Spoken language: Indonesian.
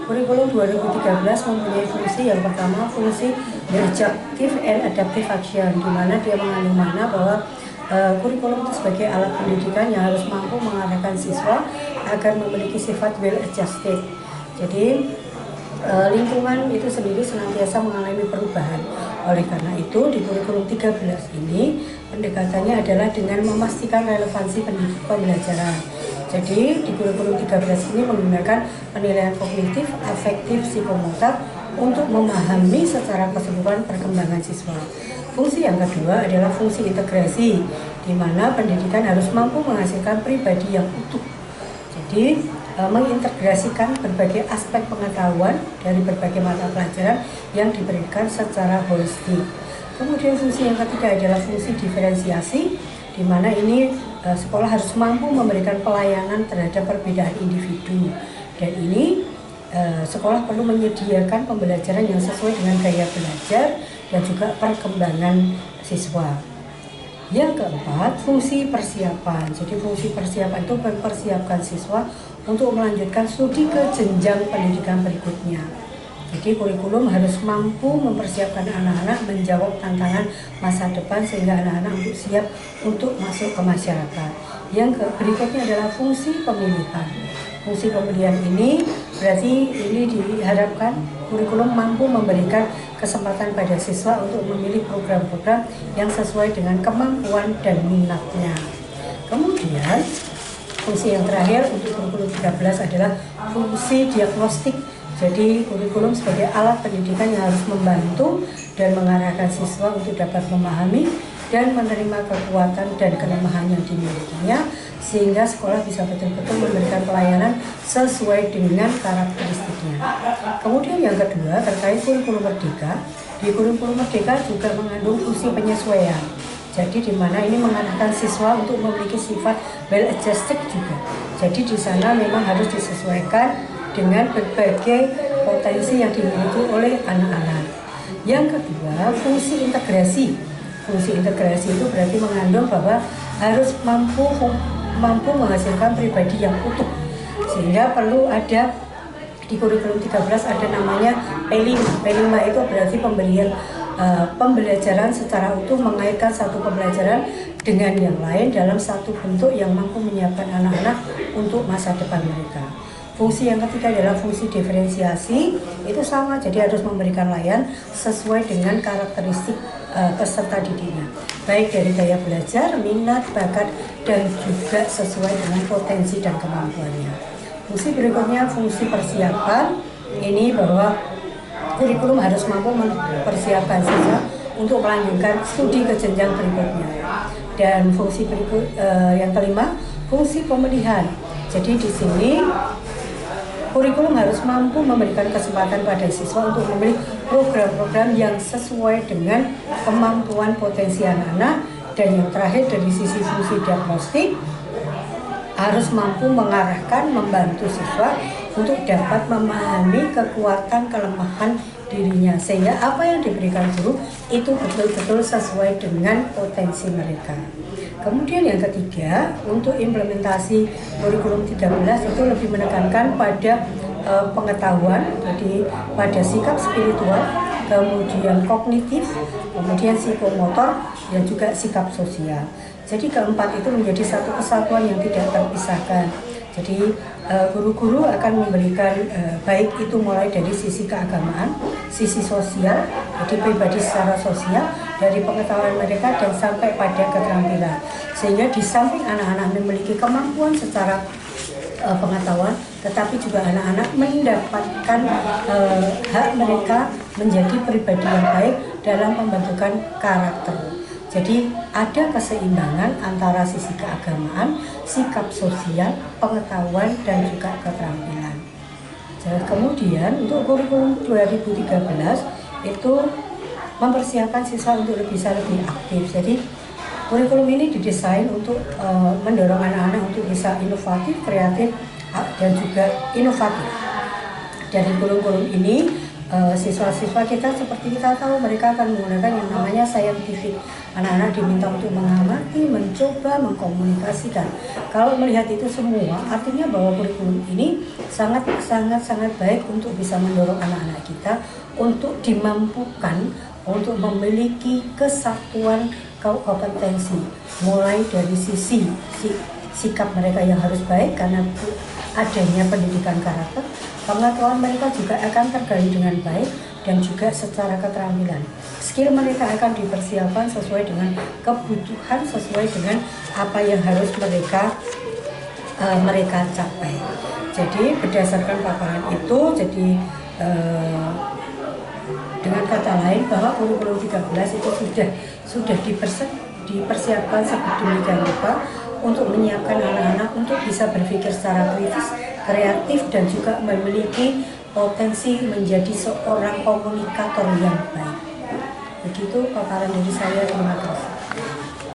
Kurikulum 2013 mempunyai fungsi yang pertama, fungsi Objective and Adaptive Action, di mana dia mengandung makna bahwa kurikulum itu sebagai alat pendidikan yang harus mampu mengarahkan siswa agar memiliki sifat well adjusted. Jadi lingkungan itu sendiri senantiasa mengalami perubahan. Oleh karena itu di kurikulum 13 ini pendekatannya adalah dengan memastikan relevansi pembelajaran. Jadi di kurikulum 13 ini menggunakan penilaian kognitif, afektif, psikomotor untuk memahami secara keseluruhan perkembangan siswa. Fungsi yang kedua adalah fungsi integrasi, di mana pendidikan harus mampu menghasilkan pribadi yang utuh. Jadi mengintegrasikan berbagai aspek pengetahuan dari berbagai mata pelajaran yang diberikan secara holistik. Kemudian fungsi yang ketiga adalah fungsi diferensiasi, di mana ini sekolah harus mampu memberikan pelayanan terhadap perbedaan individu, dan ini sekolah perlu menyediakan pembelajaran yang sesuai dengan gaya belajar dan juga perkembangan siswa. Yang keempat, fungsi persiapan. Jadi fungsi persiapan itu mempersiapkan siswa untuk melanjutkan studi ke jenjang pendidikan berikutnya. Jadi kurikulum harus mampu mempersiapkan anak-anak menjawab tantangan masa depan sehingga anak-anak siap untuk masuk ke masyarakat. Yang berikutnya adalah fungsi pemilihan. Fungsi pemilihan ini berarti ini diharapkan kurikulum mampu memberikan kesempatan pada siswa untuk memilih program-program yang sesuai dengan kemampuan dan minatnya. Kemudian fungsi yang terakhir untuk kurikulum 13 adalah fungsi diagnostik. Jadi kurikulum sebagai alat pendidikan yang harus membantu dan mengarahkan siswa untuk dapat memahami dan menerima kekuatan dan kelemahan yang dimilikinya, sehingga sekolah bisa betul-betul memberikan pelayanan sesuai dengan karakteristiknya. Kemudian yang kedua terkait kurikulum merdeka. Di kurikulum merdeka juga mengandung fungsi penyesuaian. Jadi di mana ini mengarahkan siswa untuk memiliki sifat well adjusted juga. Jadi di sana memang harus disesuaikan dengan berbagai potensi yang dimiliki oleh anak-anak. Yang kedua, fungsi integrasi. Fungsi integrasi itu berarti mengandung bahwa harus mampu menghasilkan pribadi yang utuh. Sehingga perlu ada di kurikulum 13 ada namanya P5. P5 itu berarti pembelajaran secara utuh, mengaitkan satu pembelajaran dengan yang lain dalam satu bentuk yang mampu menyiapkan anak-anak untuk masa depan mereka. Fungsi yang ketiga adalah fungsi diferensiasi, itu sama, jadi harus memberikan layanan sesuai dengan karakteristik peserta didiknya, baik dari gaya belajar, minat, bakat, dan juga sesuai dengan potensi dan kemampuannya. Fungsi berikutnya fungsi persiapan, ini bahwa kurikulum harus mampu mempersiapkan siswa untuk melanjutkan studi ke jenjang berikutnya. Dan fungsi yang kelima, fungsi pemilihan. Jadi di sini kurikulum harus mampu memberikan kesempatan pada siswa untuk memilih program-program yang sesuai dengan kemampuan potensi anak-anak. Dan yang terakhir dari sisi fungsi diagnostik, harus mampu mengarahkan, membantu siswa untuk dapat memahami kekuatan kelemahan dirinya, sehingga apa yang diberikan guru itu betul-betul sesuai dengan potensi mereka. Kemudian yang ketiga, untuk implementasi kurikulum 13 itu lebih menekankan pada pengetahuan, jadi pada sikap spiritual, kemudian kognitif, kemudian psikomotor, dan juga sikap sosial. Jadi keempat itu menjadi satu kesatuan yang tidak terpisahkan. Jadi guru-guru akan memberikan baik itu mulai dari sisi keagamaan, sisi sosial, jadi pribadi secara sosial, dari pengetahuan mereka dan sampai pada keterampilan. Sehingga di samping anak-anak memiliki kemampuan secara pengetahuan, tetapi juga anak-anak mendapatkan hak mereka menjadi pribadi yang baik dalam pembentukan karakter. Jadi ada keseimbangan antara sisi keagamaan, sikap sosial, pengetahuan, dan juga keterampilan. Jadi, kemudian untuk kurikulum 2013 itu mempersiapkan siswa untuk bisa lebih aktif. Jadi kurikulum ini didesain untuk mendorong anak-anak untuk bisa inovatif, kreatif, dan juga inovatif. Dari kurikulum ini siswa-siswa kita seperti kita tahu mereka akan menggunakan yang namanya scientific. Anak-anak diminta untuk mengamati, mencoba, mengkomunikasikan. Kalau melihat itu semua, artinya bahwa kurikulum ini sangat baik untuk bisa mendorong anak-anak kita untuk dimampukan untuk memiliki kesatuan kompetensi, mulai dari sisi sikap mereka yang harus baik karena adanya pendidikan karakter. Pengetahuan mereka juga akan tergali dengan baik dan juga secara keterampilan. Skill mereka akan dipersiapkan sesuai dengan kebutuhan, sesuai dengan apa yang harus mereka capai. Jadi berdasarkan paparan itu, jadi dengan kata lain bahwa kurikulum 13 itu sudah dipersiapkan sedemikian rupa untuk menyiapkan anak-anak untuk bisa berpikir secara kritis, kreatif, dan juga memiliki potensi menjadi seorang komunikator yang baik. Begitu paparan dari saya, terima kasih.